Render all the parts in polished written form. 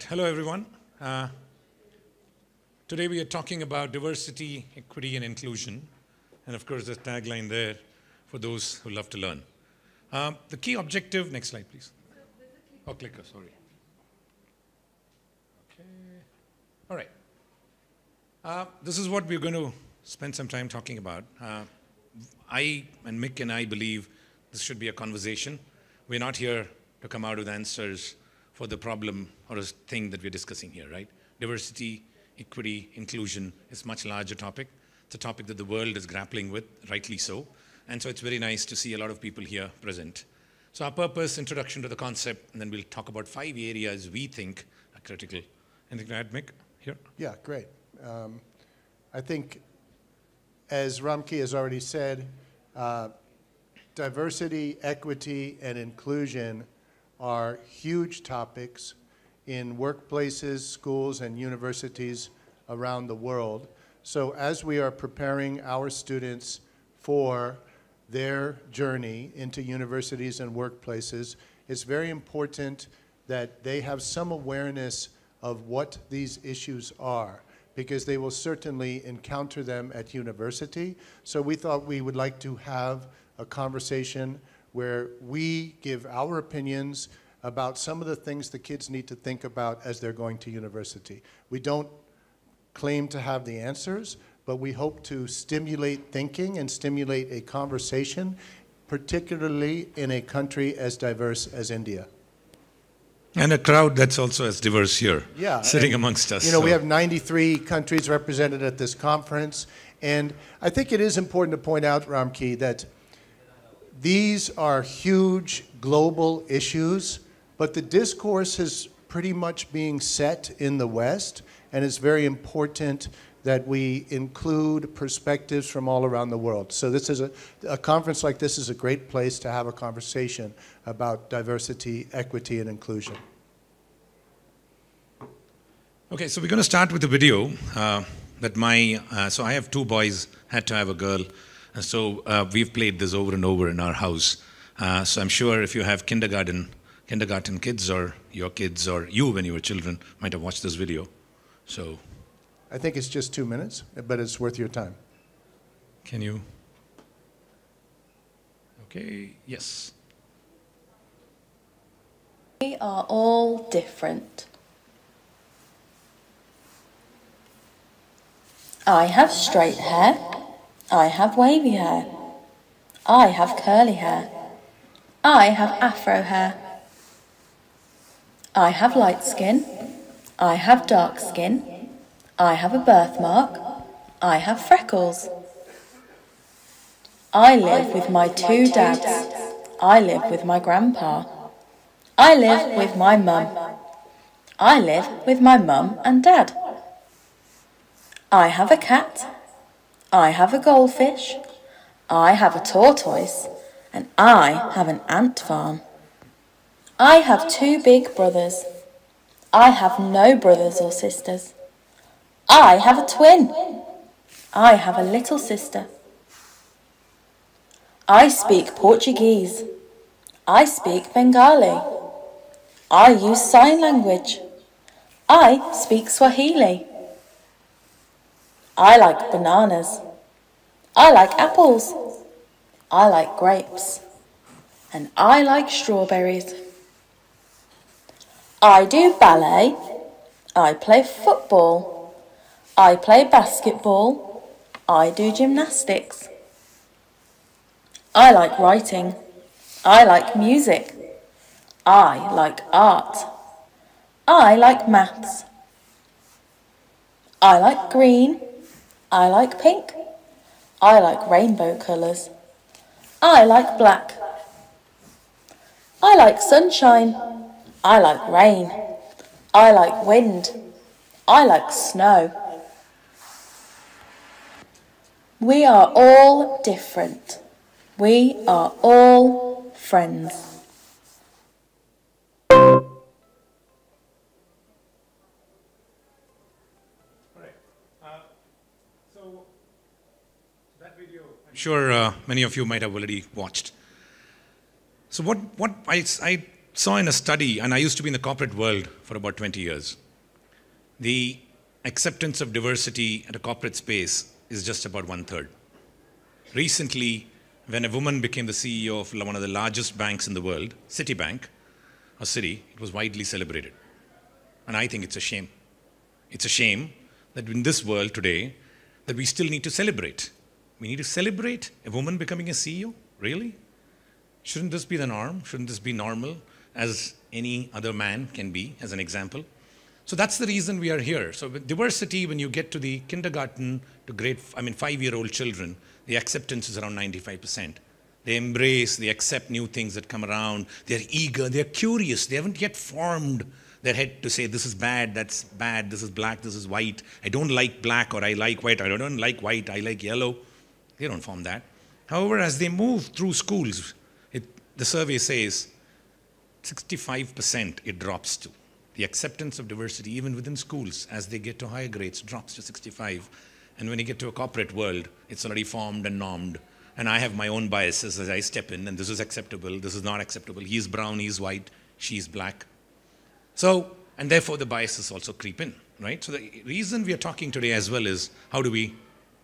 Hello, everyone. Today we are talking about diversity, equity, and inclusion. And of course, the tagline there for those who love to learn. The key objective, next slide, please. Oh, clicker, sorry. Okay. All right. This is what we're going to spend some time talking about. I and Mick and I believe this should be a conversation. We're not here to come out with answers for the problem or a thing that we're discussing here, right? Diversity, equity, inclusion is a much larger topic. It's a topic that the world is grappling with, rightly so. And so it's very nice to see a lot of people here present. So our purpose, introduction to the concept, and then we'll talk about 5 areas we think are critical. Anything to add, Mick, here? Yeah, great. I think, as Ramki has already said, diversity, equity, and inclusion are huge topics in workplaces, schools, and universities around the world. So as we are preparing our students for their journey into universities and workplaces, it's very important that they have some awareness of what these issues are, because they will certainly encounter them at university. So we thought we would like to have a conversation where we give our opinions about some of the things the kids need to think about as they're going to university. We don't claim to have the answers, but we hope to stimulate thinking and stimulate a conversation, particularly in a country as diverse as India. And a crowd that's also as diverse here, yeah, sitting amongst us. You know, we have 93 countries represented at this conference, and I think it is important to point out, Ramki, that these are huge global issues, but the discourse is pretty much being set in the West, and it's very important that we include perspectives from all around the world. So this is a conference like this is a great place to have a conversation about diversity, equity, and inclusion. Okay, so we're going to start with a video so I have 2 boys, had to have a girl. And so we've played this over and over in our house. So I'm sure if you have kindergarten kids, or your kids, or you when you were children, might have watched this video. So I think it's just 2 minutes, but it's worth your time. Can you? Okay, yes. We are all different. I have straight hair. I have wavy hair. I have curly hair. I have afro hair. I have light skin. I have dark skin. I have a birthmark. I have freckles. I live with my 2 dads. I live with my grandpa. I live with my mum. I live with my mum and dad. I have a cat. I have a goldfish. I have a tortoise. And I have an ant farm. I have 2 big brothers. I have no brothers or sisters. I have a twin. I have a little sister. I speak Portuguese. I speak Bengali. I use sign language. I speak Swahili. I like bananas. I like apples. I like grapes. And I like strawberries. I do ballet. I play football. I play basketball. I do gymnastics. I like writing. I like music. I like art. I like maths. I like green. I like pink. I like rainbow colours. I like black. I like sunshine. I like rain. I like wind. I like snow. We are all different. We are all friends. I'm sure many of you might have already watched. So what I saw in a study, and I used to be in the corporate world for about 20 years, the acceptance of diversity at a corporate space is just about 1/3. Recently, when a woman became the CEO of one of the largest banks in the world, Citibank, or Citi, it was widely celebrated. And I think it's a shame. It's a shame that in this world today, that we still need to celebrate. We need to celebrate a woman becoming a CEO? Really? Shouldn't this be the norm? Shouldn't this be normal as any other man can be, as an example? So that's the reason we are here. So with diversity, when you get to the kindergarten to 5-year-old children, the acceptance is around 95%. They embrace, they accept new things that come around. They're eager, they're curious. They haven't yet formed their head to say, this is bad, that's bad, this is black, this is white. I don't like black, or I like white, or I don't like white, I like yellow. They don't form that. However, as they move through schools, the survey says 65% it drops to. The acceptance of diversity, even within schools, as they get to higher grades, drops to 65. And when you get to a corporate world, it's already formed and normed. And I have my own biases as I step in, and this is acceptable, this is not acceptable. He's brown, he's white, she's black. So, and therefore the biases also creep in, right? So the reason we are talking today as well is, how do we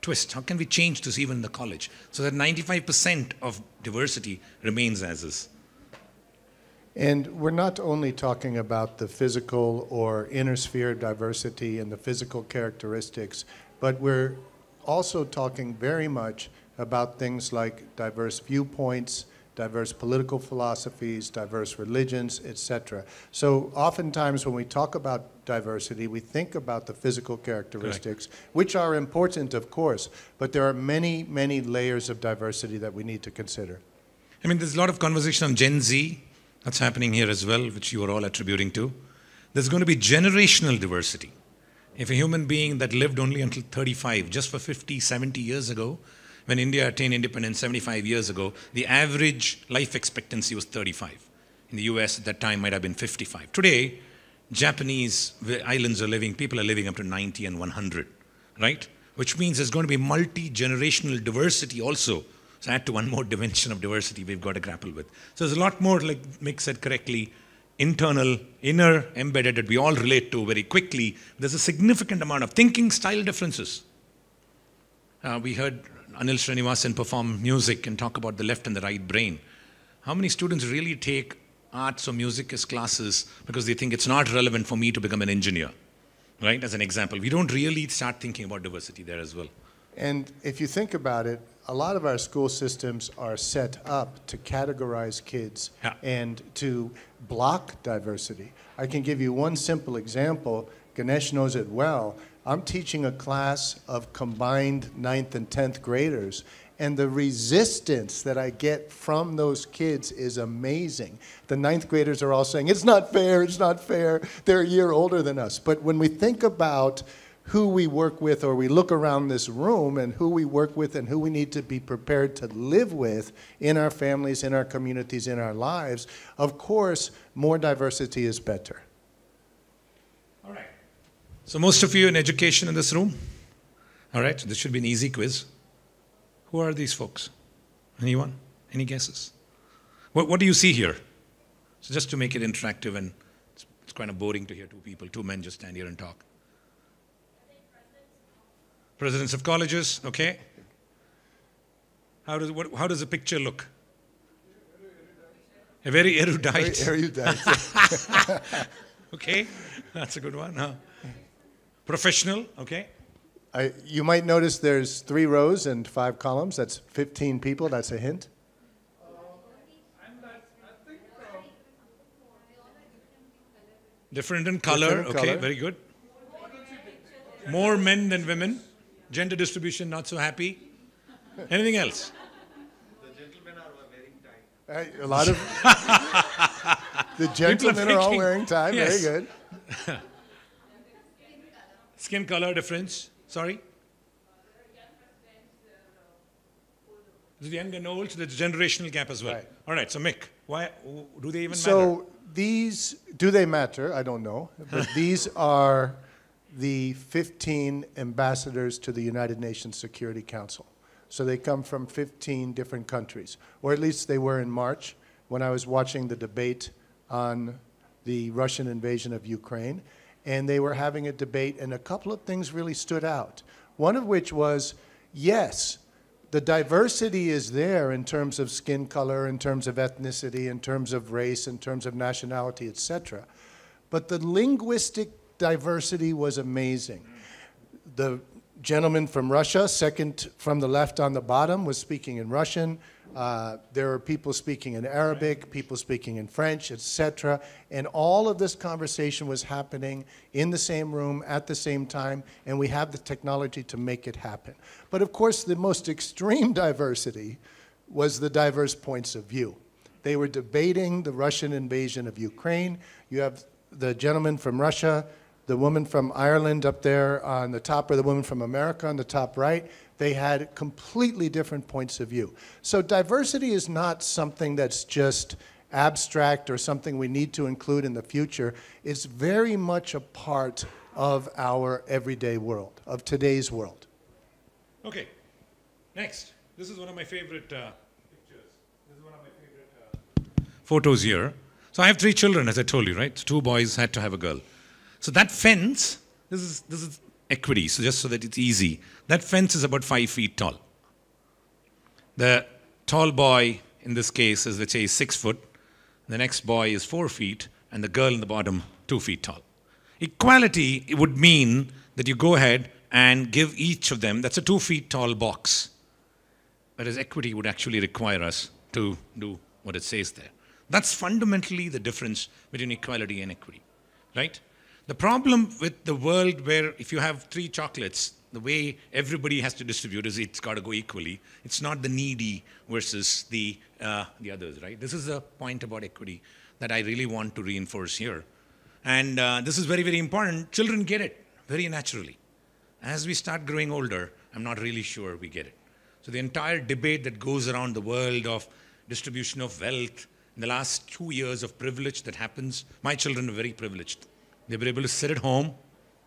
twist? How can we change this even in the college? So that 95% of diversity remains as is. And we're not only talking about the physical or inner sphere diversity and the physical characteristics, but we're also talking very much about things like diverse viewpoints, diverse political philosophies, diverse religions, etc. So oftentimes when we talk about diversity, we think about the physical characteristics, which are important, of course, but there are many, many layers of diversity that we need to consider. I mean, there's a lot of conversation on Gen Z that's happening here as well, which you are all attributing to. There's going to be generational diversity. If a human being that lived only until 35, just for 50, 70 years ago, when India attained independence 75 years ago, the average life expectancy was 35. In the US at that time might have been 55. Today, Japanese islands are living, people are living up to 90 and 100, right? Which means there's going to be multi-generational diversity also. So add to one more dimension of diversity we've got to grapple with. So there's a lot more, like Mick said correctly, internal, inner, embedded that we all relate to very quickly. There's a significant amount of thinking style differences. We heard Anil Srinivasan perform music and talk about the left and the right brain. How many students really take arts or music as classes because they think it's not relevant for me to become an engineer, right? As an example, we don't really start thinking about diversity there as well. And if you think about it, a lot of our school systems are set up to categorize kids and to block diversity. I can give you one simple example. Ganesh knows it well. I'm teaching a class of combined 9th and 10th graders, and the resistance that I get from those kids is amazing. The 9th graders are all saying, it's not fair, it's not fair. They're a year older than us. But when we think about who we work with, or we look around this room and who we work with and who we need to be prepared to live with in our families, in our communities, in our lives, of course, more diversity is better. All right. So most of you in education in this room? All right, so this should be an easy quiz. Who are these folks? Anyone? Any guesses? What do you see here? So just to make it interactive, and it's kind of boring to hear two men just stand here and talk. Presidents of colleges, okay. How does the picture look? A very erudite. Very erudite. Okay, that's a good one, huh? Professional, okay. You might notice there's 3 rows and 5 columns. That's 15 people. That's a hint. Different in color, Different in okay, color. very good. More men than women. Gender distribution not so happy. Anything else? The gentlemen are wearing tie. A lot of the gentlemen are all wearing tie. Yes. Very good. Skin color difference. Sorry? There's young and old, so there's a generational gap as well. Right. All right, so Mick, why do they even matter? So these, do they matter? I don't know. But these are the 15 ambassadors to the United Nations Security Council. So they come from 15 different countries, or at least they were in March. When I was watching the debate on the Russian invasion of Ukraine, and they were having a debate, and a couple of things really stood out. One of which was, yes, the diversity is there in terms of skin color, in terms of ethnicity, in terms of race, in terms of nationality, etc. But the linguistic diversity was amazing. The gentleman from Russia, second from the left on the bottom, was speaking in Russian. There were people speaking in Arabic, people speaking in French, etc. And all of this conversation was happening in the same room at the same time, and we have the technology to make it happen. But of course, the most extreme diversity was the diverse points of view. They were debating the Russian invasion of Ukraine. You have the gentleman from Russia, the woman from Ireland up there on the top, or the woman from America on the top right. They had completely different points of view. So diversity is not something that's just abstract or something we need to include in the future. It's very much a part of our everyday world, of today's world. Okay, next. This is one of my favorite pictures. This is one of my favorite photos here. So I have 3 children, as I told you, right? 2 boys had to have a girl. So that fence, this is equity, so just so that it's easy. That fence is about 5 feet tall. The tall boy, in this case, is, let's say, 6 foot. The next boy is 4 feet, and the girl in the bottom, 2 feet tall. Equality, it would mean that you go ahead and give each of them, that's a 2 feet tall box. Whereas equity would actually require us to do what it says there. That's fundamentally the difference between equality and equity, right? The problem with the world where if you have 3 chocolates, the way everybody has to distribute is it's got to go equally. It's not the needy versus the others, right? This is a point about equity that I really want to reinforce here. And this is very, very important. Children get it very naturally. As we start growing older, I'm not really sure we get it. So the entire debate that goes around the world of distribution of wealth, in the last 2 years of privilege that happens, my children are very privileged. They were able to sit at home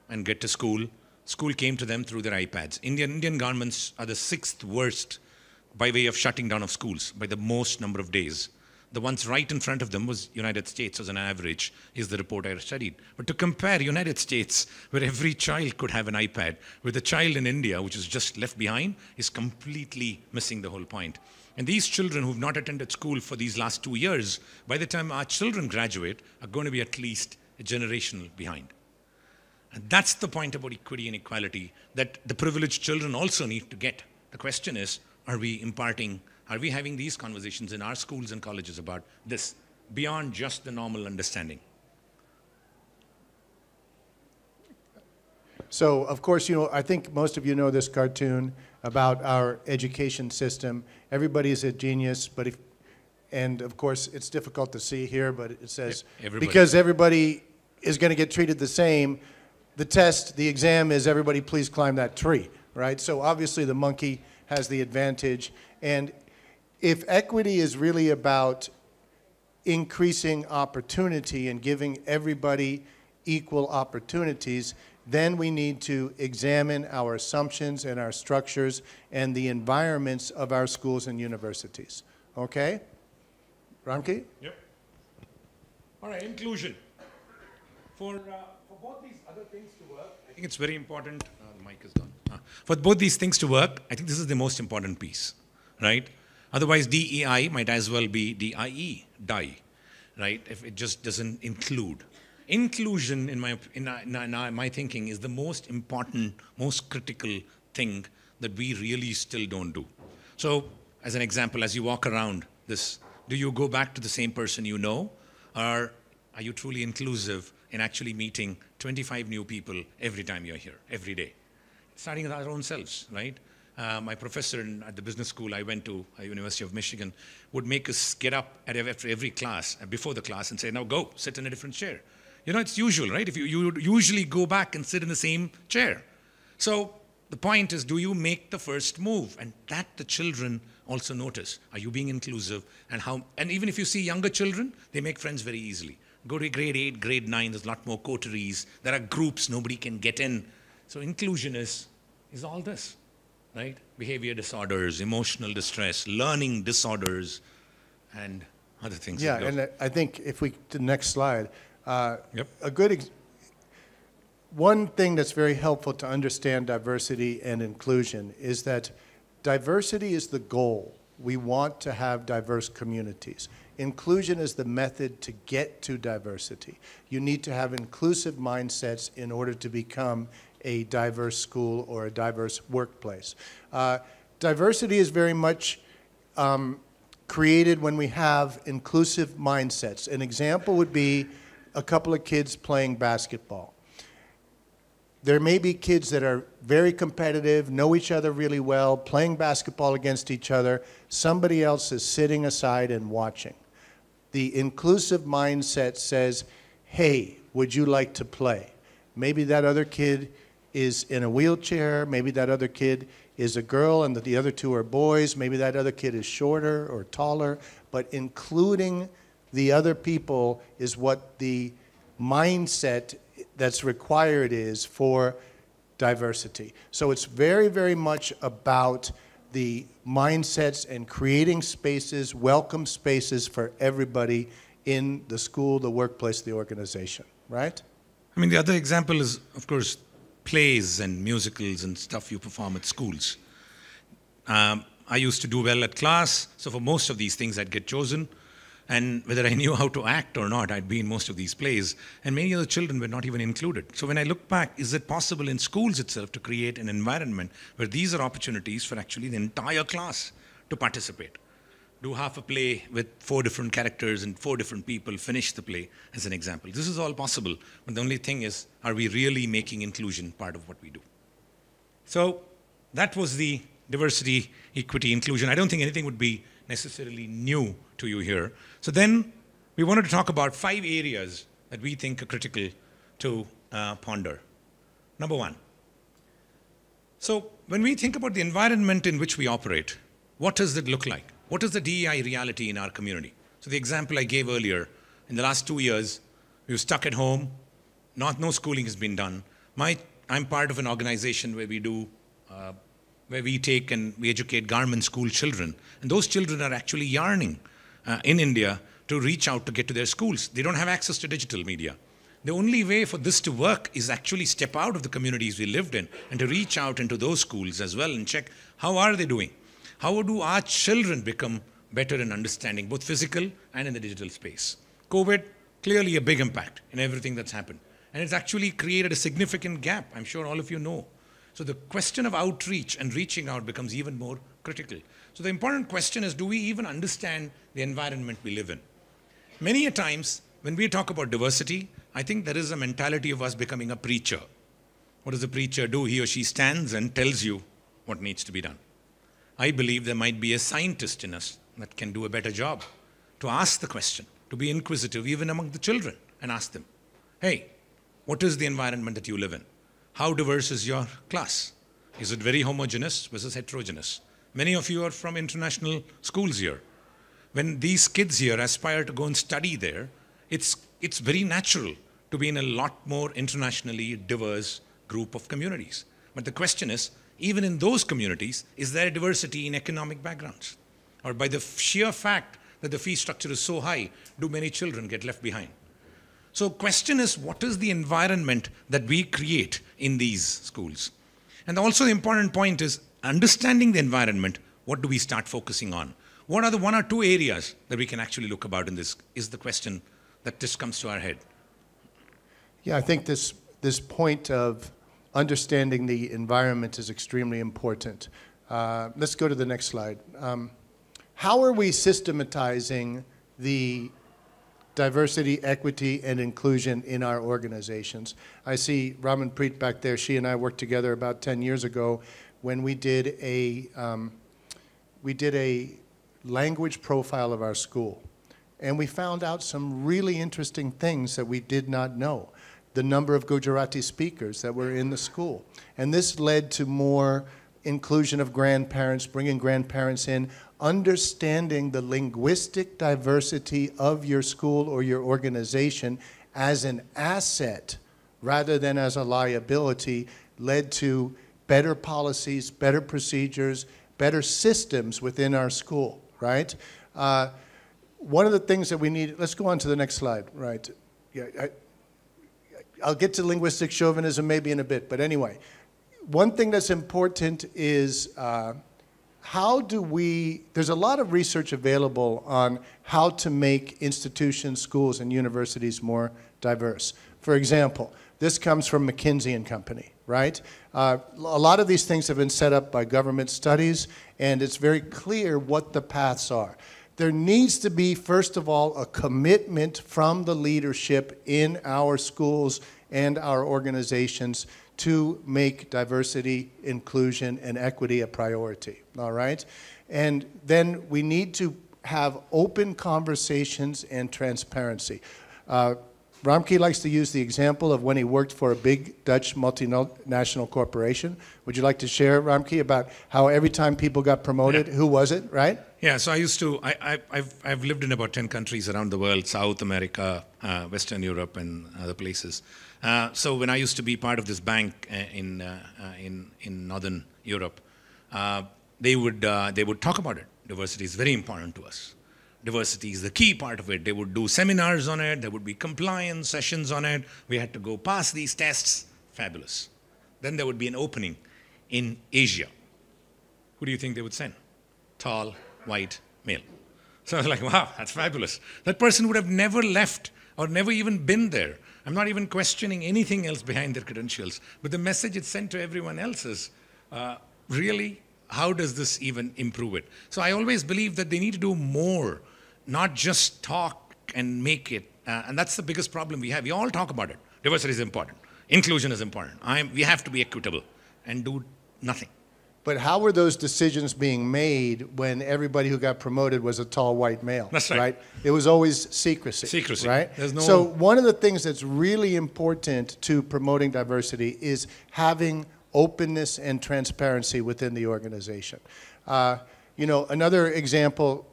and get to school. School came to them through their iPads. Indian governments are the 6th worst by way of shutting down of schools by the most number of days. The ones right in front of them was United States as an average, is the report I studied. But to compare United States, where every child could have an iPad, with a child in India, which is just left behind, is completely missing the whole point. And these children who've not attended school for these last 2 years, by the time our children graduate, are going to be at least a generation behind. And that's the point about equity and equality that the privileged children also need to get. The question is, are we having these conversations in our schools and colleges about this, beyond just the normal understanding? So, of course, I think most of you know this cartoon about our education system. Everybody is a genius, and of course, it's difficult to see here, but it says, because everybody is going to get treated the same, the test, the exam is everybody please climb that tree, right? So obviously the monkey has the advantage. And if equity is really about increasing opportunity and giving everybody equal opportunities, then we need to examine our assumptions and our structures and the environments of our schools and universities. Okay? Ramki? Yep. All right, inclusion. For both these other things to work, I think it's very important. The mic is gone. For both these things to work, I think this is the most important piece, right? Otherwise, DEI might as well be DIE, die, right? If it just doesn't include. Inclusion, in my thinking, is the most important, most critical thing that we really still don't do. So, as an example, as you walk around this, do you go back to the same person you know, or are you truly inclusive in actually meeting 25 new people every time you're here, every day? Starting with our own selves, right? My professor at the business school I went to, at University of Michigan, would make us get up after every class, before the class, and say, now go, sit in a different chair. It's usual, right? If you usually go back and sit in the same chair. So the point is, do you make the first move? And that the children also notice. Are you being inclusive? And even if you see younger children, they make friends very easily. Go to grade 8, grade 9, there's a lot more coteries. There are groups, nobody can get in. So inclusion is all this, right? Behavior disorders, emotional distress, learning disorders, and other things. Yeah, that go. and I think if we, to the next slide, Yep. a good, one thing that's very helpful to understand diversity and inclusion is that diversity is the goal. We want to have diverse communities. Inclusion is the method to get to diversity. You need to have inclusive mindsets in order to become a diverse school or a diverse workplace. Diversity is very much created when we have inclusive mindsets. An example would be a couple of kids playing basketball. There may be kids that are very competitive, know each other really well, playing basketball against each other. Somebody else is sitting aside and watching. The inclusive mindset says, hey, would you like to play? Maybe that other kid is in a wheelchair. Maybe that other kid is a girl and the other two are boys. Maybe that other kid is shorter or taller. But including the other people is what the mindset that's required is for diversity. So it's very, very much about the mindsets and creating spaces, welcome spaces for everybody in the school, the workplace, the organization, right? I mean, the other example is, of course, plays and musicals and stuff you perform at schools. I used to do well at class, so for most of these things I'd get chosen. And whether I knew how to act or not, I'd be in most of these plays. And many of the children were not even included. So when I look back, is it possible in schools itself to create an environment where these are opportunities for actually the entire class to participate? Do half a play with 4 different characters and 4 different people, finish the play, as an example. This is all possible. But the only thing is, are we really making inclusion part of what we do? So that was the diversity, equity, inclusion. I don't think anything would be necessarily new to you here. So then we wanted to talk about 5 areas that we think are critical to ponder. Number 1. So when we think about the environment in which we operate, what does it look like? What is the DEI reality in our community? So the example I gave earlier, in the last 2 years, we were stuck at home, no schooling has been done. I'm part of an organization where we do where we take and we educate government school children. And those children are actually yearning in India to reach out to get to their schools. They don't have access to digital media. The only way for this to work is actually step out of the communities we lived in and to reach out into those schools as well and check how are they doing. How do our children become better in understanding both physical and in the digital space? COVID, clearly a big impact in everything that's happened. And it's actually created a significant gap, I'm sure all of you know. So the question of outreach and reaching out becomes even more critical. So the important question is, do we even understand the environment we live in? Many a times, when we talk about diversity, I think there is a mentality of us becoming a preacher. What does a preacher do? He or she stands and tells you what needs to be done. I believe there might be a scientist in us that can do a better job to ask the question, to be inquisitive even among the children and ask them, hey, what is the environment that you live in? How diverse is your class? Is it very homogeneous versus heterogeneous? Many of you are from international schools here. When these kids here aspire to go and study there, it's very natural to be in a lot more internationally diverse group of communities. But the question is, even in those communities, is there diversity in economic backgrounds? Or by the sheer fact that the fee structure is so high, do many children get left behind? So question is, what is the environment that we create in these schools? And also the important point is, understanding the environment, what do we start focusing on? What are the 1 or 2 areas that we can actually look about in this, is the question that just comes to our head. Yeah, I think this point of understanding the environment is extremely important. Let's go to the next slide. How are we systematizing the diversity, equity, and inclusion in our organizations? I see Raman Preet back there. She and I worked together about 10 years ago when we did a language profile of our school. And we found out some really interesting things that we did not know. The number of Gujarati speakers that were in the school. And this led to more inclusion of grandparents, bringing grandparents in, understanding the linguistic diversity of your school or your organization as an asset rather than as a liability led to better policies, better procedures, better systems within our school, right? one of the things that we need, let's go on to the next slide, right? Yeah, I'll get to linguistic chauvinism maybe in a bit, but anyway, one thing that's important is how do we, there's a lot of research available on how to make institutions, schools, and universities more diverse. For example, this comes from McKinsey and Company, right? A lot of these things have been set up by government studies, and it's very clear what the paths are. There needs to be, first of all, a commitment from the leadership in our schools and our organizations to make diversity, inclusion, and equity a priority, all right? And then we need to have open conversations and transparency. Ramke likes to use the example of when he worked for a big Dutch multinational corporation. Would you like to share, Ramke, about how every time people got promoted, who was it, right? Yeah, so I used to, I've lived in about 10 countries around the world, South America, Western Europe, and other places. So when I used to be part of this bank in Northern Europe, they would talk about it. Diversity is very important to us. Diversity is the key part of it. They would do seminars on it. There would be compliance sessions on it. We had to go pass these tests. Fabulous. Then there would be an opening in Asia. Who do you think they would send? Tall, white, male. So I was like, wow, that's fabulous. That person would have never left or never even been there. I'm not even questioning anything else behind their credentials. But the message it sent to everyone else is, really, how does this even improve it? So I always believe that they need to do more, not just talk and make it. And that's the biggest problem we have. We all talk about it. Diversity is important. Inclusion is important. We have to be equitable and do nothing. But how were those decisions being made when everybody who got promoted was a tall white male? That's right. It was always secrecy. Secrecy. Right? So one of the things that's really important to promoting diversity is having openness and transparency within the organization. You know, another example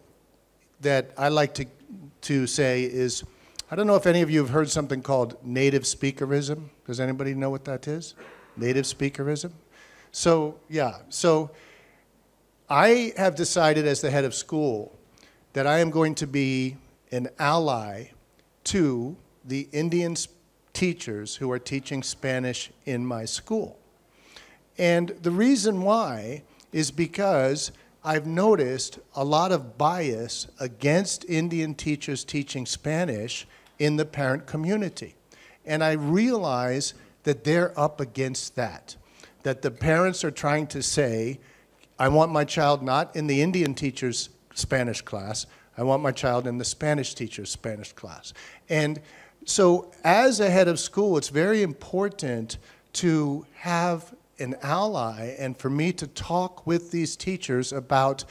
that I like to say is, I don't know if any of you have heard something called native speakerism. Does anybody know what that is? Native speakerism? So, yeah, so I have decided as the head of school that I am going to be an ally to the Indian teachers who are teaching Spanish in my school. And the reason why is because I've noticed a lot of bias against Indian teachers teaching Spanish in the parent community. And I realize that they're up against that the parents are trying to say, I want my child not in the Indian teacher's Spanish class, I want my child in the Spanish teacher's Spanish class. And so as a head of school, it's very important to have an ally and for me to talk with these teachers about,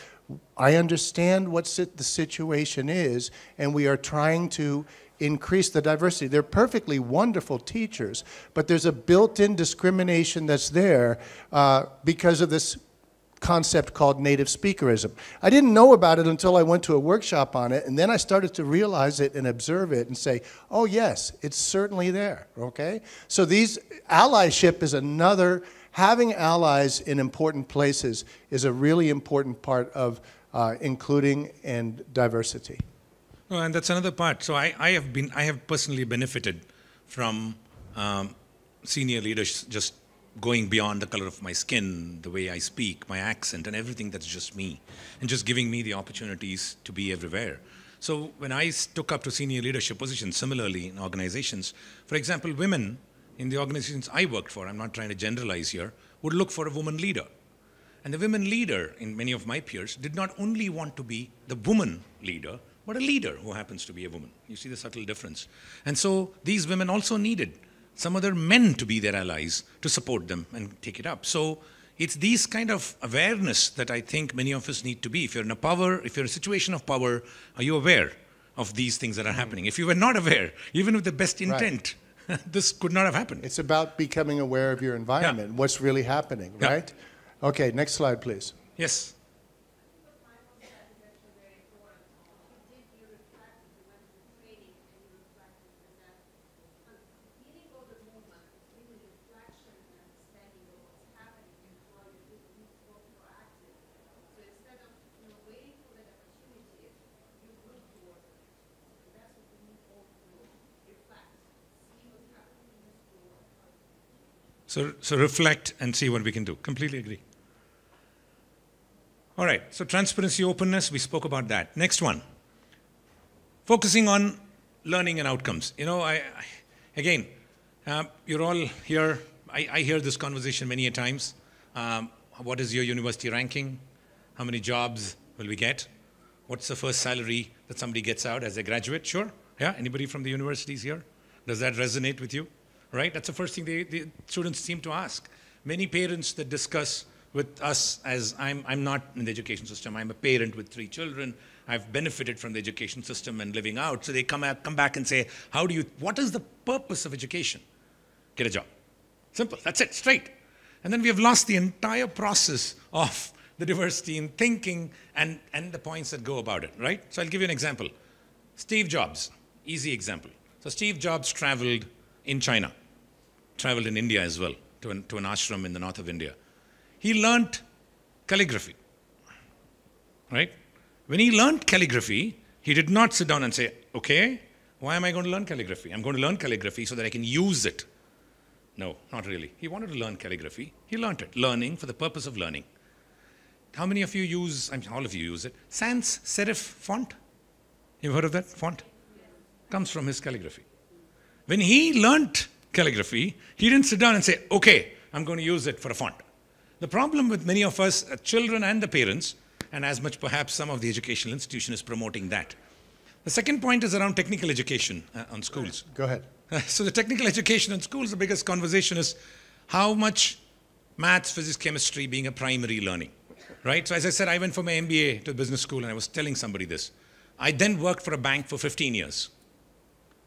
I understand what the situation is, and we are trying to increase the diversity. They're perfectly wonderful teachers, but there's a built-in discrimination that's there because of this concept called native speakerism. I didn't know about it until I went to a workshop on it, and then I started to realize it and observe it and say, oh yes, it's certainly there, okay? So allyship is another, having allies in important places is a really important part of including and diversity. Oh, and that's another part. So I have personally benefited from senior leaders just going beyond the color of my skin, the way I speak, my accent, and everything that's just me, and just giving me the opportunities to be everywhere. So when I took up to senior leadership positions, similarly in organizations, for example, women in the organizations I worked for, I'm not trying to generalize here, would look for a woman leader. And the women leader in many of my peers did not only want to be the woman leader, but a leader who happens to be a woman. You see the subtle difference. And so these women also needed some other men to be their allies to support them and take it up. So it's these kind of awareness that I think many of us need to be. If you're in a situation of power, are you aware of these things that are happening? If you were not aware, even with the best intent, this could not have happened. It's about becoming aware of your environment, what's really happening, right? Okay, next slide, please. Yes. So reflect and see what we can do. Completely agree. All right, so transparency, openness, we spoke about that. Next one, focusing on learning and outcomes. You know, again, you're all here. I hear this conversation many a times. What is your university ranking? How many jobs will we get? What's the first salary that somebody gets out as a graduate? Sure. Yeah, anybody from the universities here? Does that resonate with you? Right? That's the first thing the students seem to ask. Many parents that discuss with us, as I'm not in the education system, I'm a parent with 3 children, I've benefited from the education system and living out, so they come back and say, what is the purpose of education? Get a job. Simple, that's it, straight. And then we have lost the entire process of the diversity in thinking and the points that go about it, right? So I'll give you an example. Steve Jobs, easy example. So Steve Jobs traveled in China, traveled in India as well, to an ashram in the north of India. He learnt calligraphy, right? When he learnt calligraphy, he did not sit down and say, okay, why am I going to learn calligraphy? I'm going to learn calligraphy so that I can use it. No, not really. He wanted to learn calligraphy. He learnt it, learning for the purpose of learning. How many of you use, all of you use it, sans serif font? You've heard of that font? Comes from his calligraphy. When he learnt calligraphy, he didn't sit down and say, okay, I'm going to use it for a font. The problem with many of us, children and the parents, and as much perhaps some of the educational institution is promoting that. The second point is around technical education on schools. Go ahead. So the technical education in schools, the biggest conversation is how much maths, physics, chemistry being a primary learning, right? So as I said, I went for my MBA to business school and I was telling somebody this. I then worked for a bank for 15 years.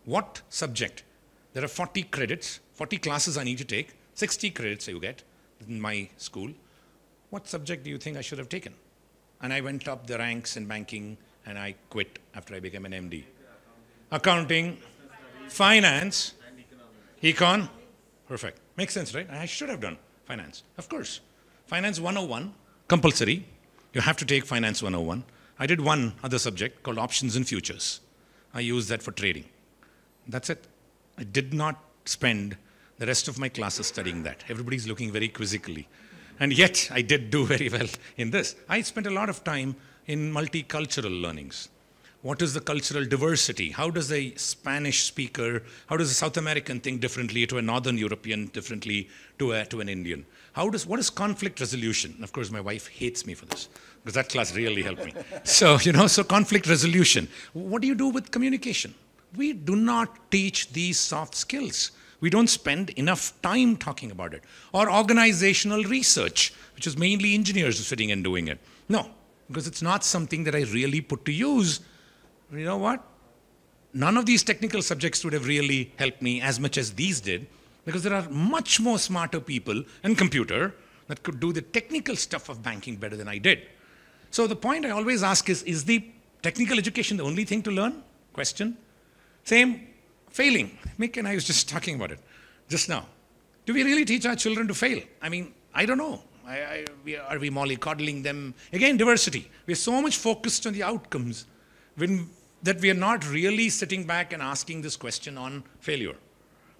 What subject? There are 40 credits, 40 classes I need to take, 60 credits you get in my school. What subject do you think I should have taken? And I went up the ranks in banking and I quit after I became an MD. Accounting, finance, econ, perfect. Makes sense, right? I should have done finance, of course. Finance 101, compulsory. You have to take finance 101. I did one other subject called options and futures. I used that for trading. That's it. I did not spend the rest of my classes studying that. Everybody's looking very quizzically. And yet, I did do very well in this. I spent a lot of time in multicultural learnings. What is the cultural diversity? How does a Spanish speaker, how does a South American think differently to a Northern European, differently to an Indian? What is conflict resolution? And of course, my wife hates me for this, because that class really helped me. So conflict resolution. What do you do with communication? We do not teach these soft skills. We don't spend enough time talking about it. Or organizational research, which is mainly engineers sitting and doing it. No, because it's not something that I really put to use. You know what? None of these technical subjects would have really helped me as much as these did, because there are much more smarter people in computer that could do the technical stuff of banking better than I did. So the point I always ask is the technical education the only thing to learn? Question. Same. Failing. Mick and I was just talking about it just now. Do we really teach our children to fail? I mean, I don't know. Are we mollycoddling them? Again, diversity. We're so much focused on the outcomes that we are not really sitting back and asking this question on failure.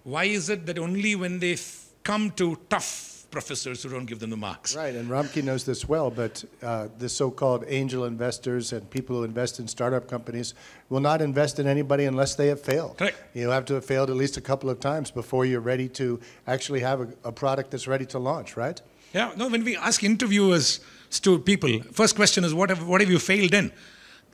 Why is it that only when they come to tough professors who don't give them the marks? Right, and Ramki knows this well, but the so-called angel investors and people who invest in startup companies will not invest in anybody unless they have failed. Correct. You have to have failed at least a couple of times before you're ready to actually have a product that's ready to launch, right? Yeah, no, when we ask interviewers to people, first question is, what have you failed in?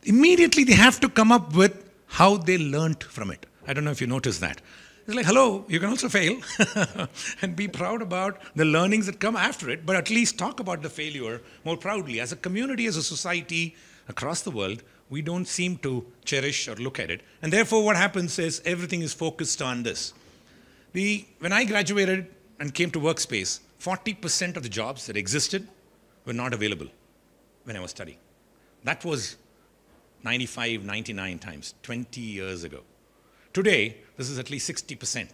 Immediately they have to come up with how they learned from it. I don't know if you noticed that. It's like, hello, you can also fail and be proud about the learnings that come after it, but at least talk about the failure more proudly. As a community, as a society, across the world, we don't seem to cherish or look at it. And therefore, what happens is everything is focused on this. When I graduated and came to workspace, 40% of the jobs that existed were not available when I was studying. That was 95, 99 times, 20 years ago. Today, this is at least 60%.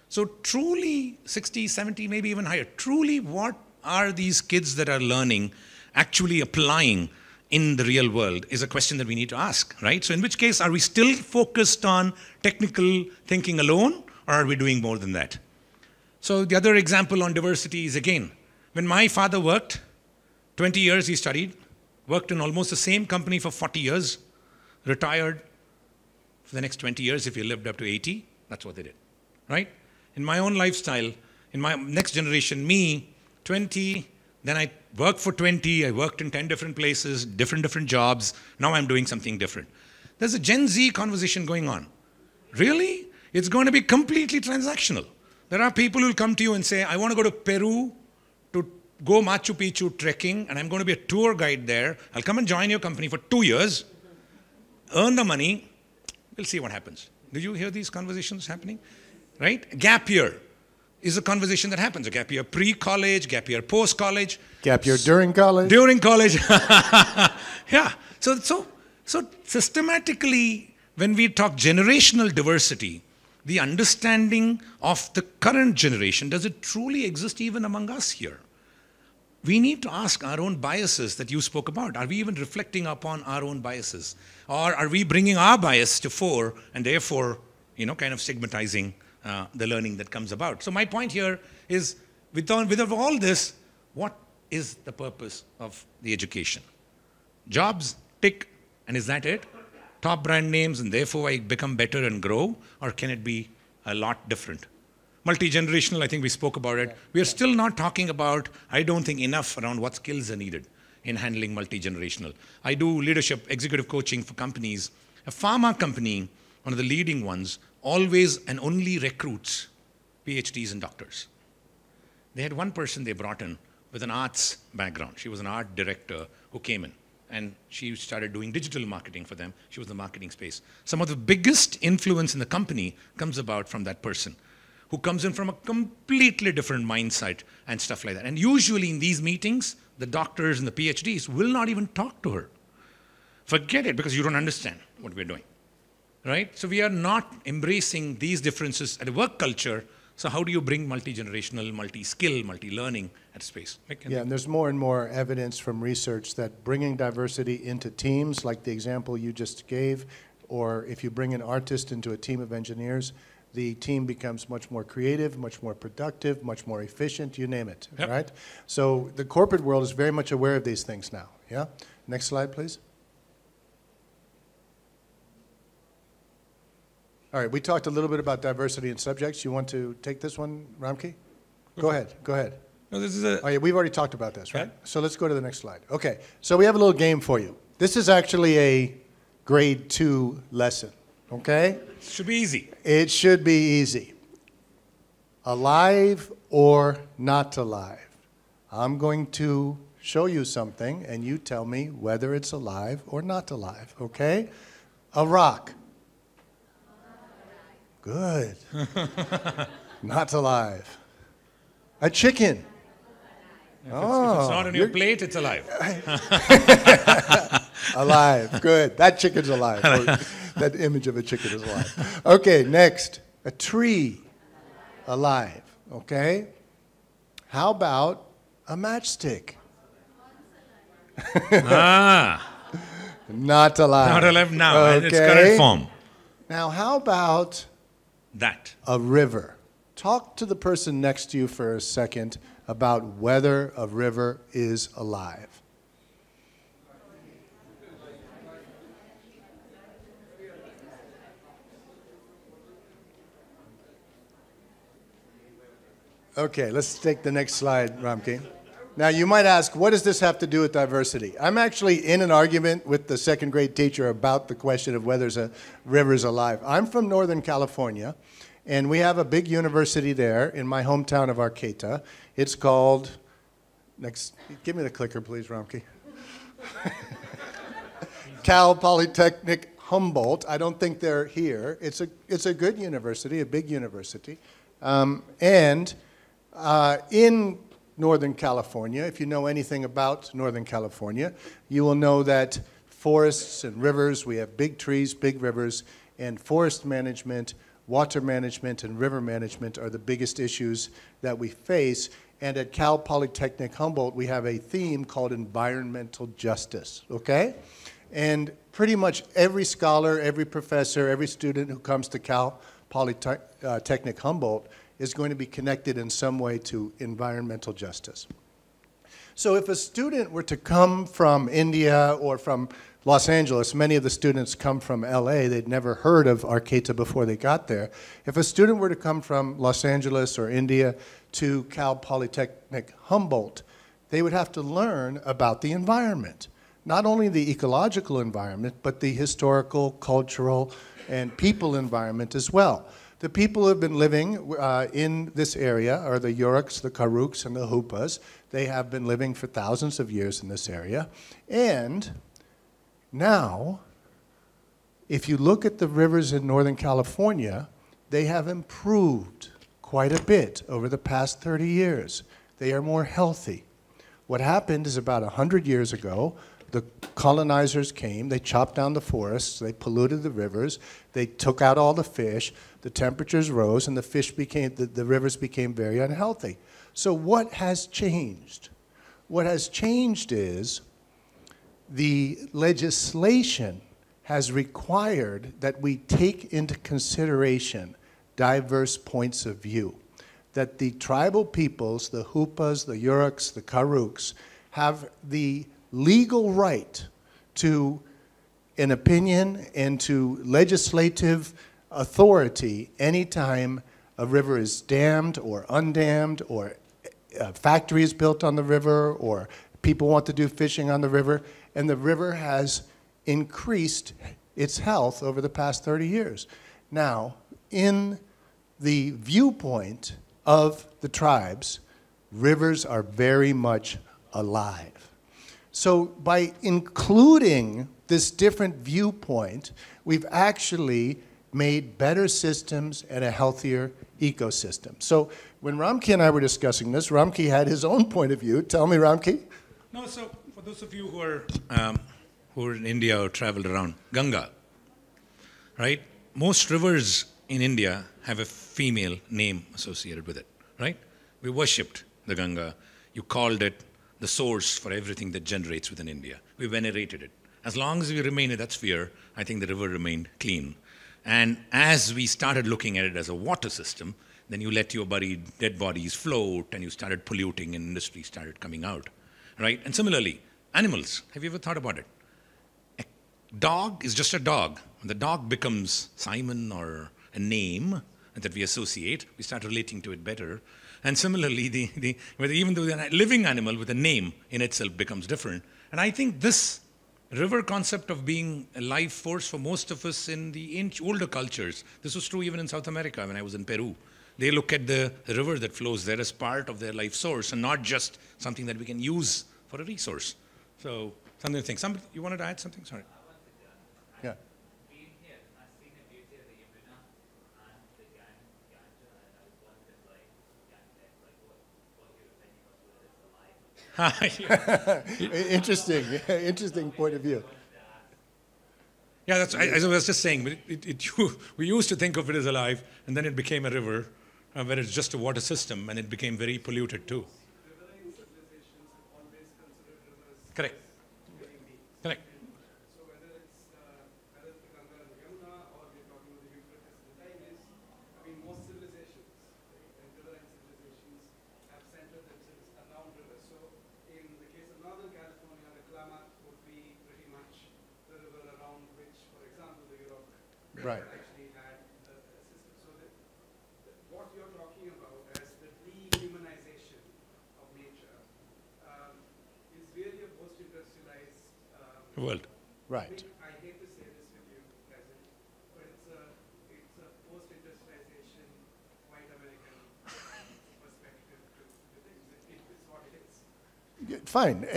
So truly 60, 70, maybe even higher. Truly, what are these kids that are learning actually applying in the real world is a question that we need to ask, right? So in which case, are we still focused on technical thinking alone, or are we doing more than that? So the other example on diversity is, again, when my father worked, 20 years he studied, worked in almost the same company for 40 years, retired for the next 20 years. If he lived up to 80, that's what they did, right? In my own lifestyle, in my next generation, me, 20, then I worked for 20, I worked in 10 different places, different jobs. Now I'm doing something different. There's a Gen Z conversation going on. Really? It's going to be completely transactional. There are people who will come to you and say, I want to go to Peru to go Machu Picchu trekking, and I'm going to be a tour guide there. I'll come and join your company for 2 years, earn the money, we'll see what happens. Do you hear these conversations happening? Right? Gap year is a conversation that happens. A gap year pre-college, gap year post-college. Gap year during college. During college. Yeah. So systematically, when we talk generational diversity, the understanding of the current generation, does it truly exist even among us here? We need to ask our own biases that you spoke about. Are we even reflecting upon our own biases? Or are we bringing our bias to fore and therefore, kind of stigmatizing the learning that comes about? So my point here is, with all this, what is the purpose of the education? Jobs, tick, and is that it? Top brand names, and therefore I become better and grow? Or can it be a lot different? Multi-generational, I think we spoke about it. We are still not talking about, I don't think, enough around what skills are needed in handling multi-generational. I do leadership, executive coaching for companies. A pharma company, one of the leading ones, always and only recruits PhDs and doctors. They had one person they brought in with an arts background. She was an art director who came in, and she started doing digital marketing for them. She was in the marketing space. Some of the biggest influence in the company comes about from that person, who comes in from a completely different mindset and stuff like that. And usually in these meetings, the doctors and the PhDs will not even talk to her. Forget it, because you don't understand what we're doing, right? So we are not embracing these differences at a work culture. So how do you bring multi-generational, multi-skill, multi-learning at space? Yeah, and there's more and more evidence from research that bringing diversity into teams, like the example you just gave, or if you bring an artist into a team of engineers, the team becomes much more creative, much more productive, much more efficient, you name it, Yep. right? So the corporate world is very much aware of these things now, yeah? Next slide, please. All right, we talked a little bit about diversity in subjects. You want to take this one, Ramki? Go ahead. No, this is a... Oh yeah, we've already talked about this, right? Yeah. So let's go to the next slide. Okay, so we have a little game for you. This is actually a grade 2 lesson, okay? Should be easy. It should be easy. Alive or not alive? I'm going to show you something, and you tell me whether it's alive or not alive, okay? A rock. Good. Not alive. A chicken. If it's not on your plate, it's alive. Alive. Good. That chicken's alive. That image of a chicken is alive. Okay, next. A tree. Alive. Okay? How about a matchstick? Not alive. Not alive now, Okay. in its current form. Now, how about That. a river? Talk to the person next to you for a second about whether a river is alive. Okay, let's take the next slide, Ramki. Now, you might ask, what does this have to do with diversity? I'm actually in an argument with the second grade teacher about the question of whether a river is alive. I'm from Northern California, and we have a big university there in my hometown of Arcata. It's called, give me the clicker, please, Ramki. Cal Polytechnic Humboldt. I don't think they're here. It's a good university, a big university. In Northern California, if you know anything about Northern California, you will know that forests and rivers, we have big trees, big rivers, and forest management, water management, and river management are the biggest issues that we face. And at Cal Polytechnic Humboldt, we have a theme called environmental justice, okay? And pretty much every scholar, every professor, every student who comes to Cal Polytechnic Humboldt is going to be connected in some way to environmental justice. So if a student were to come from India or from Los Angeles, many of the students come from LA, they'd never heard of Arcata before they got there. If a student were to come from Los Angeles or India to Cal Polytechnic Humboldt, they would have to learn about the environment. Not only the ecological environment, but the historical, cultural, and people environment as well. The people who have been living in this area are the Yuraks, the Karuks, and the Hupas. They have been living for thousands of years in this area. And now, if you look at the rivers in Northern California, they have improved quite a bit over the past 30 years. They are more healthy. What happened is about 100 years ago, the colonizers came, they chopped down the forests, they polluted the rivers, they took out all the fish, the temperatures rose, and the rivers became very unhealthy. So what has changed? What has changed is the legislation has required that we take into consideration diverse points of view, that the tribal peoples, the Hupas, the Yuraks, the Karuks, have the legal right to an opinion and to legislative authority anytime a river is dammed or undammed or a factory is built on the river or people want to do fishing on the river, and the river has increased its health over the past 30 years. Now, in the viewpoint of the tribes, rivers are very much alive. So by including this different viewpoint, we've actually made better systems and a healthier ecosystem. So when Ramki and I were discussing this, Ramki had his own point of view. Tell me, Ramki. No, so for those of you who are in India or traveled around, Ganga, right? Most rivers in India have a female name associated with it, right? We worshipped the Ganga. You called it the source for everything that generates within India. We venerated it. As long as we remain in that sphere, I think the river remained clean. And as we started looking at it as a water system, then you let your dead bodies float and you started polluting and industry started coming out, right? And similarly, animals. Have you ever thought about it? A dog is just a dog. When the dog becomes Simon or a name that we associate, we start relating to it better. And similarly, even though a living animal with a name in itself becomes different. And I think this river concept of being a life force for most of us in the older cultures, this was true even in South America when I was in Peru. They look at the river that flows there as part of their life source and not just something that we can use for a resource. So something to think. You wanted to add something? Sorry. Yeah. Interesting point of view. Yeah, as I was just saying, but we used to think of it as alive, and then it became a river, where it's just a water system, and it became very polluted too. Riverine civilizations have always considered rivers Correct. very deep. Correct. So whether it's the Ganga and the Yamuna, or we're talking about the Euphrates and the Tigris, I mean, most civilizations, and riverine civilizations, have centered themselves around rivers. So in the case of Northern California, the Klamath would be pretty much the river around which, for example, the Yurok Right. actually had a system. So that what you're talking about as the dehumanization of nature is really a post-industrialized World. Right. I hate to say this with you, President, but it's a post-industrialization white American perspective to things. It's what it is. Fine.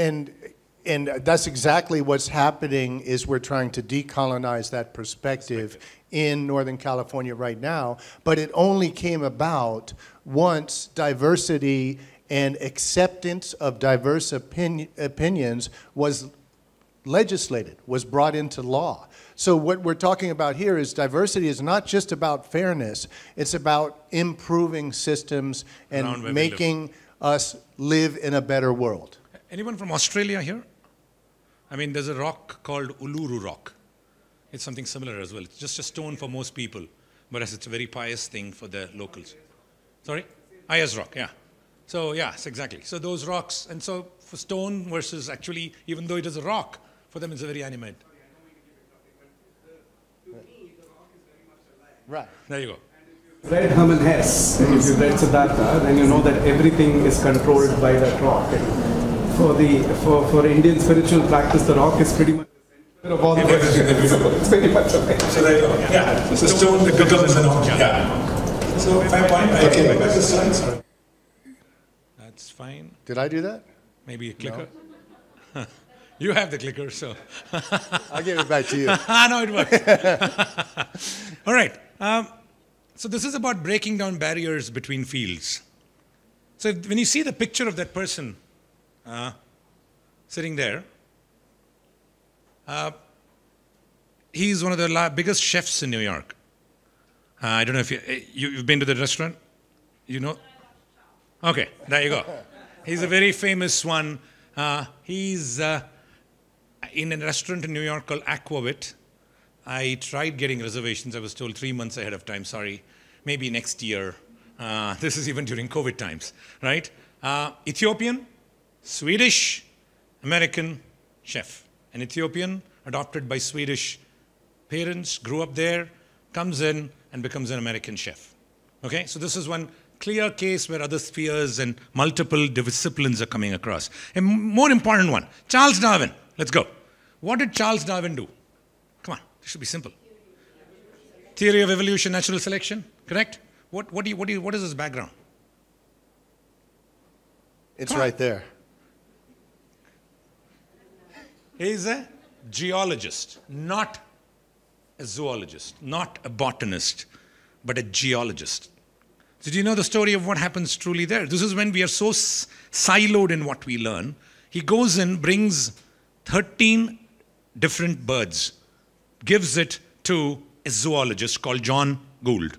And that's exactly what's happening is we're trying to decolonize that perspective in Northern California right now. But it only came about once diversity and acceptance of diverse opinions was legislated, was brought into law. So what we're talking about here is diversity is not just about fairness, it's about improving systems Around and where we making us live in a better world. Anyone from Australia here? I mean, there's a rock called Uluru Rock. It's something similar as well. It's just a stone for most people, whereas it's a very pious thing for the locals. Sorry? Ayers Rock, yeah. So, yes, exactly. So those rocks, and so for stone versus actually, even though it is a rock, for them it's a very animate. Right. There you go. Read Herman Hesse, if you've read Siddhartha, then you know that everything is controlled by that rock. And for Indian spiritual practice, the rock is pretty much the center of all the It's very much okay. So there you go. Yeah. The stone, the pickle, and the rock. Yeah. So fair point. Okay. Back to slides. That's fine. Did I do that? Maybe a clicker. You have the clicker, so. I'll give it back to you. No, it works. All right. So this is about breaking down barriers between fields. So when you see the picture of that person sitting there, he's one of the biggest chefs in New York. I don't know if you've been to the restaurant? You know? Okay, there you go. He's a very famous one. He's in a restaurant in New York called Aquavit. I tried getting reservations. I was told 3 months ahead of time, sorry, maybe next year. This is even during COVID times, right? Ethiopian, Swedish, American chef. An Ethiopian adopted by Swedish parents, grew up there, comes in and becomes an American chef. Okay, so this is one clear case where other spheres and multiple disciplines are coming across. A more important one, Charles Darwin. Let's go. What did Charles Darwin do? Come on, this should be simple. Theory of evolution, natural selection, correct? What is his background? It's right there. He's a geologist, not a zoologist, not a botanist, but a geologist. So do you know the story of what happens truly there? This is when we are so siloed in what we learn. He goes in, brings 13 different birds, gives it to a zoologist called John Gould.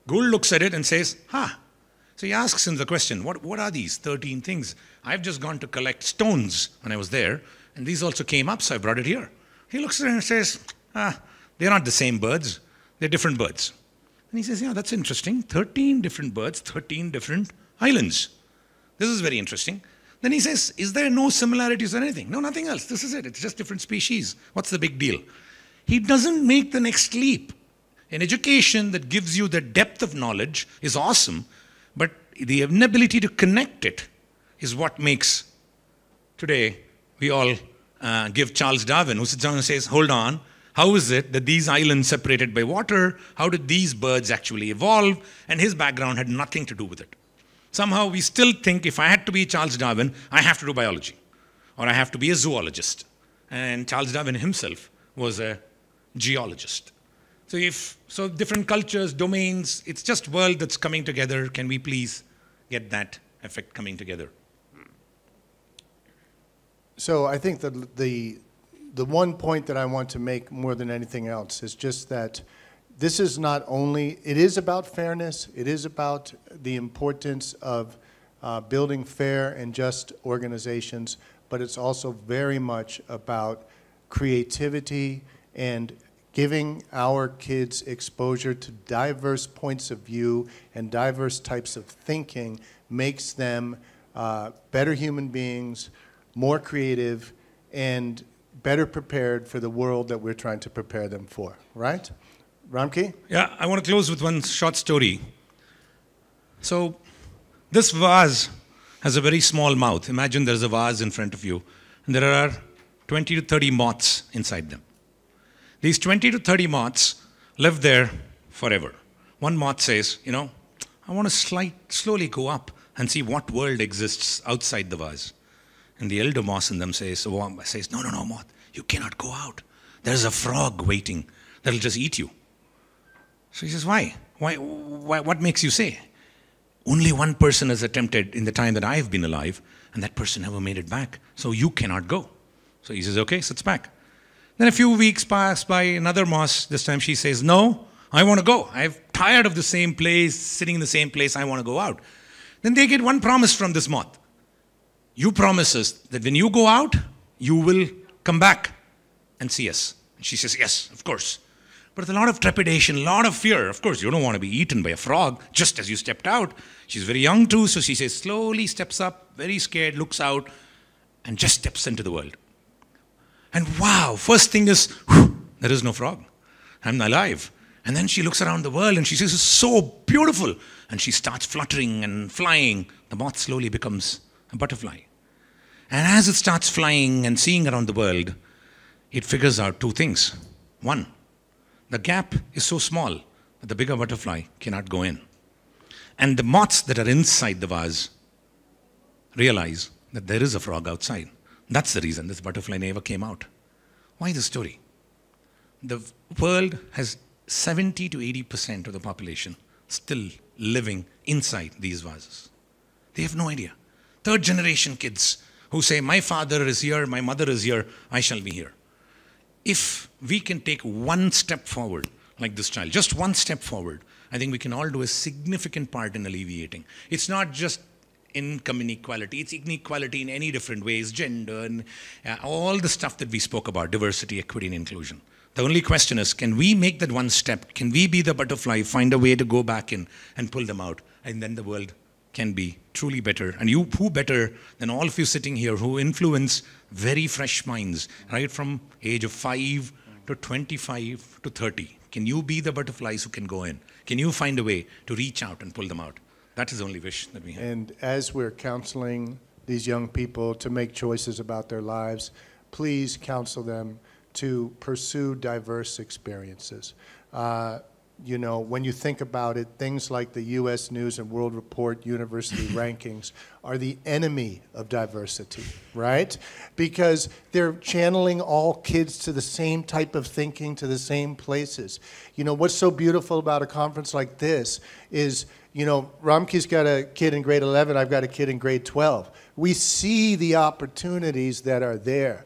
Gould looks at it and says, So he asks him the question, what are these 13 things? I've just gone to collect stones when I was there, and these also came up, so I brought it here. He looks at it and says, they're not the same birds, they're different birds. And he says, yeah, that's interesting. 13 different birds, 13 different islands. This is very interesting. Then he says, is there no similarities or anything? No, nothing else. This is it. It's just different species. What's the big deal? He doesn't make the next leap. An education that gives you the depth of knowledge is awesome, but the inability to connect it is what makes today we all give Charles Darwin, who sits down and says, hold on, how is it that these islands separated by water, how did these birds actually evolve? And his background had nothing to do with it. Somehow we still think if I had to be Charles Darwin, I have to do biology, or I have to be a zoologist. And Charles Darwin himself was a geologist. So different cultures, domains, it's just world that's coming together. Can we please get that effect coming together? So I think that the one point that I want to make more than anything else is just that this is not only, it is about fairness, it is about the importance of building fair and just organizations, but it's also very much about creativity and giving our kids exposure to diverse points of view and diverse types of thinking makes them better human beings, more creative, and better prepared for the world that we're trying to prepare them for, right? Ramki? Yeah, I want to close with one short story. So this vase has a very small mouth. Imagine there's a vase in front of you, and there are 20 to 30 moths inside them. These 20 to 30 moths live there forever. One moth says, I want to slowly go up and see what world exists outside the vase. And the elder moth in them says, no, moth, you cannot go out. There's a frog waiting that'll just eat you. So he says, why? What makes you say? Only one person has attempted in the time that I've been alive, and that person never made it back. So you cannot go. So he says, okay, sits back. Then a few weeks pass by, another moth, this time she says, no, I want to go. I'm tired of the same place, sitting in the same place, I want to go out. Then they get one promise from this moth. You promise us that when you go out, you will come back and see us. And she says, yes, of course. but with a lot of trepidation, a lot of fear. Of course, you don't want to be eaten by a frog just as you stepped out. She's very young too, so she says, slowly steps up, very scared, looks out, and just steps into the world. And wow, first thing is, whew, there is no frog. I'm alive. And then she looks around the world and she says, it's so beautiful. And she starts fluttering and flying. The moth slowly becomes a butterfly. And as it starts flying and seeing around the world, it figures out two things. One, the gap is so small that the bigger butterfly cannot go in. And the moths that are inside the vase realize that there is a frog outside. That's the reason this butterfly never came out. Why the story? The world has 70 to 80% of the population still living inside these vases. They have no idea. Third generation kids who say, my father is here, my mother is here, I shall be here. If we can take one step forward, like this child, just one step forward, I think we can all do a significant part in alleviating. It's not just income inequality, it's inequality in any different ways, gender, and all the stuff that we spoke about, diversity, equity, and inclusion. The only question is, can we make that one step? Can we be the butterfly, find a way to go back in and pull them out? And then the world can be truly better. And you, who better than all of you sitting here who influence very fresh minds, right from age of 5 to 25 to 30. Can you be the butterflies who can go in? Can you find a way to reach out and pull them out? That is the only wish that we have. And as we're counseling these young people to make choices about their lives, please counsel them to pursue diverse experiences. You know, when you think about it, things like the U.S. News and World Report university rankings are the enemy of diversity, right? Because they're channeling all kids to the same type of thinking, to the same places. You know, what's so beautiful about a conference like this is, you know, Ramki's got a kid in grade 11, I've got a kid in grade 12. We see the opportunities that are there.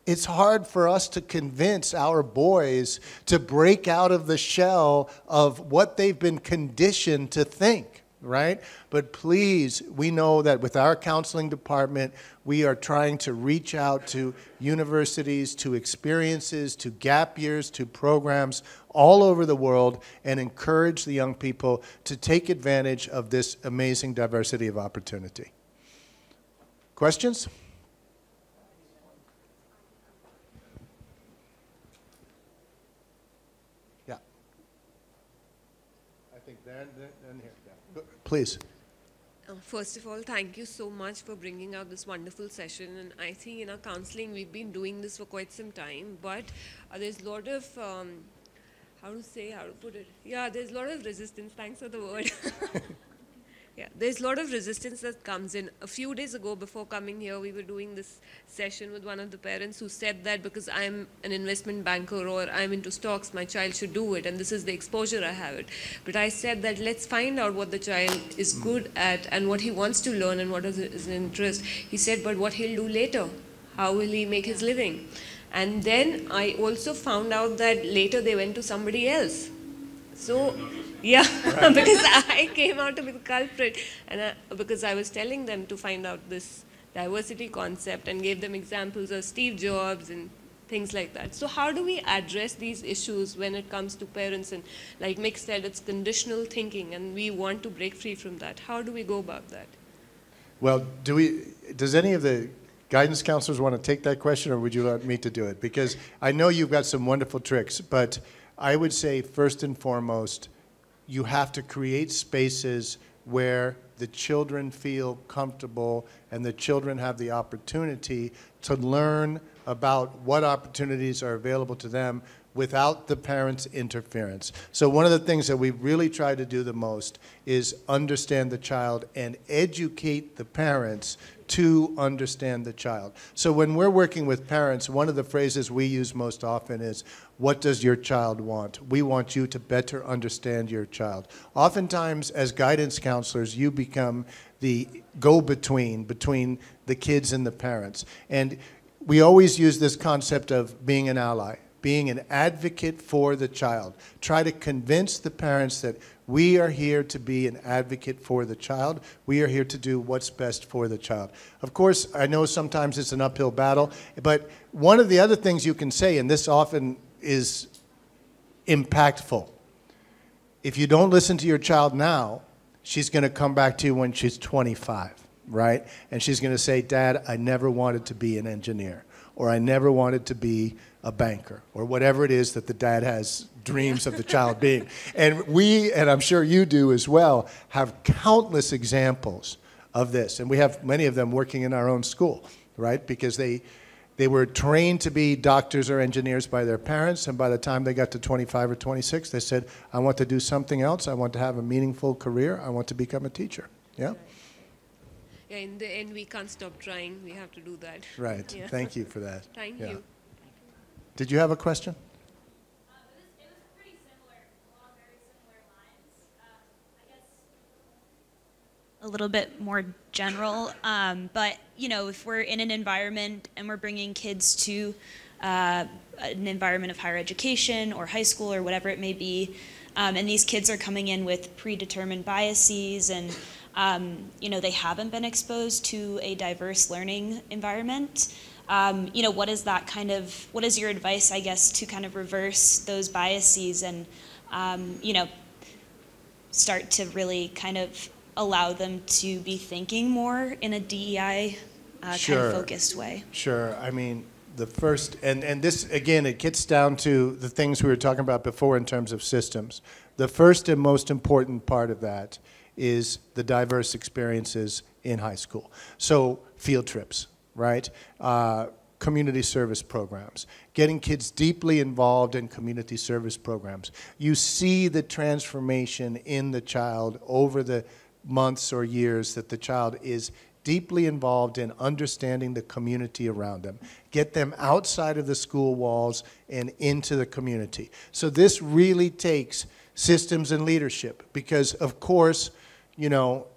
It's hard for us to convince our boys to break out of the shell of what they've been conditioned to think, right? But please, we know that with our counseling department, we are trying to reach out to universities, to experiences, to gap years, to programs all over the world and encourage the young people to take advantage of this amazing diversity of opportunity. Questions? Then here, yeah. Please. First of all, thank you so much for bringing out this wonderful session. And I think in our counseling, we've been doing this for quite some time, but there's a lot of, how to put it? Yeah, there's a lot of resistance. Thanks for the word. Yeah, there's a lot of resistance that comes in. A few days ago, before coming here, we were doing this session with one of the parents who said that because I'm an investment banker or I'm into stocks, my child should do it, and this is the exposure I have it. But I said that let's find out what the child is good at and what he wants to learn and what is his interest. He said, but what he'll do later? How will he make his living? And then I also found out that later they went to somebody else. So, yeah, right. Because I came out to be the culprit, and because I was telling them to find out this diversity concept and gave them examples of Steve Jobs and things like that. So how do we address these issues when it comes to parents? And like Mick said, it's conditional thinking, and we want to break free from that. How do we go about that? Well, does any of the guidance counselors want to take that question, or would you like me to do it? Because I know you've got some wonderful tricks, but I would say first and foremost, you have to create spaces where the children feel comfortable and the children have the opportunity to learn about what opportunities are available to them without the parents' interference. So one of the things that we really try to do the most is understand the child and educate the parents to understand the child. So when we're working with parents, one of the phrases we use most often is, what does your child want? We want you to better understand your child. Oftentimes, as guidance counselors, you become the go-between between the kids and the parents. And we always use this concept of being an ally, being an advocate for the child. Try to convince the parents that we are here to be an advocate for the child. We are here to do what's best for the child. Of course, I know sometimes it's an uphill battle, but one of the other things you can say, and this often is impactful. If you don't listen to your child now, she's going to come back to you when she's 25, right? And she's going to say, Dad, I never wanted to be an engineer, or I never wanted to be a banker, or whatever it is that the dad has dreams of the child being. And we, and I'm sure you do as well, have countless examples of this. And we have many of them working in our own school, right? Because they were trained to be doctors or engineers by their parents, and by the time they got to 25 or 26, they said, I want to do something else. I want to have a meaningful career. I want to become a teacher. Yeah? Yeah, in the end, we can't stop trying. We have to do that. Right. Yeah. Thank you for that. Thank Yeah. you. Did you have a question? It was pretty similar, along very similar lines. I guess a little bit more general, but you know, if we're in an environment and we're bringing kids to an environment of higher education or high school or whatever it may be, and these kids are coming in with predetermined biases and you know, they haven't been exposed to a diverse learning environment. You know, what is that kind of, what is your advice, I guess, to kind of reverse those biases and, you know, start to really kind of allow them to be thinking more in a DEI kind Sure. of focused way? Sure. I mean, the first, and this, again, it gets down to the things we were talking about before in terms of systems. The first and most important part of that is the diverse experiences in high school. So field trips, right? Community service programs, getting kids deeply involved in community service programs. You see the transformation in the child over the months or years that the child is deeply involved in understanding the community around them. Get them outside of the school walls and into the community. So this really takes systems and leadership because, of course, you know,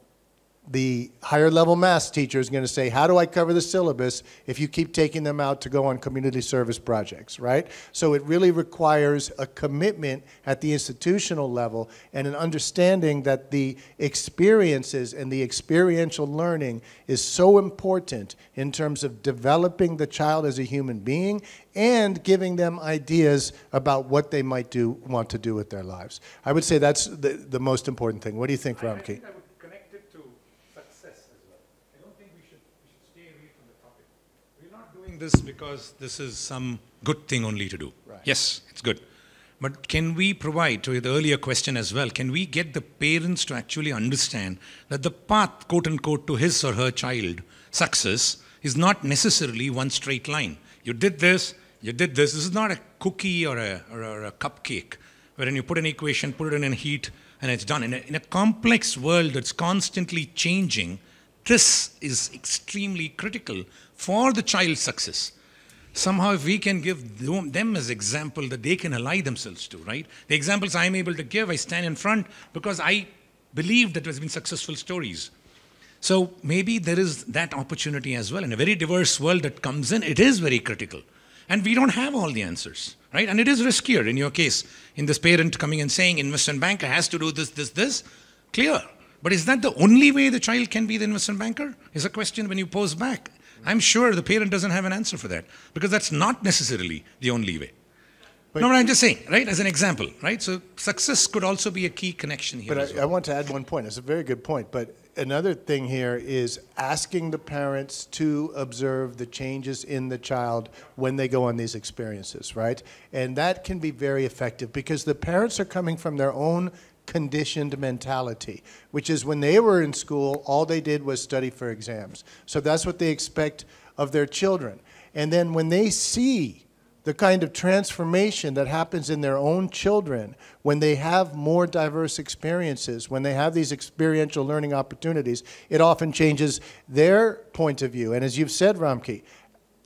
the higher level math teacher is going to say, how do I cover the syllabus if you keep taking them out to go on community service projects, right? So it really requires a commitment at the institutional level and an understanding that the experiences and the experiential learning is so important in terms of developing the child as a human being and giving them ideas about what they might want to do with their lives. I would say that's the most important thing. What do you think, Ramki? I think I would connect it to success as well. I don't think we should stay away from the topic. We're not doing this because this is some good thing only to do. Right. Yes, it's good. But can we provide, to the earlier question as well, can we get the parents to actually understand that the path, quote unquote, to his or her child success is not necessarily one straight line. You did this, you did this. This is not a cookie or a cupcake, wherein you put an equation, put it in heat, and it's done. In a complex world that's constantly changing, this is extremely critical for the child's success. Somehow if we can give them as example that they can ally themselves to, right? The examples I'm able to give, I stand in front because I believe that there's been successful stories. So maybe there is that opportunity as well. In a very diverse world that comes in, it is very critical. And we don't have all the answers, right? And it is riskier in your case. In this parent coming and saying investment banker has to do this, this, this, clear. But is that the only way the child can be the investment banker? Is a question when you pose back. I'm sure the parent doesn't have an answer for that because that's not necessarily the only way. But no, but I'm just saying, right, as an example, right? So success could also be a key connection here. But I want to add one point. It's a very good point. But another thing here is asking the parents to observe the changes in the child when they go on these experiences, right? And that can be very effective because the parents are coming from their own conditioned mentality, which is when they were in school, all they did was study for exams. So that's what they expect of their children. And then when they see the kind of transformation that happens in their own children when they have more diverse experiences, when they have these experiential learning opportunities, it often changes their point of view. And as you've said, Ramki,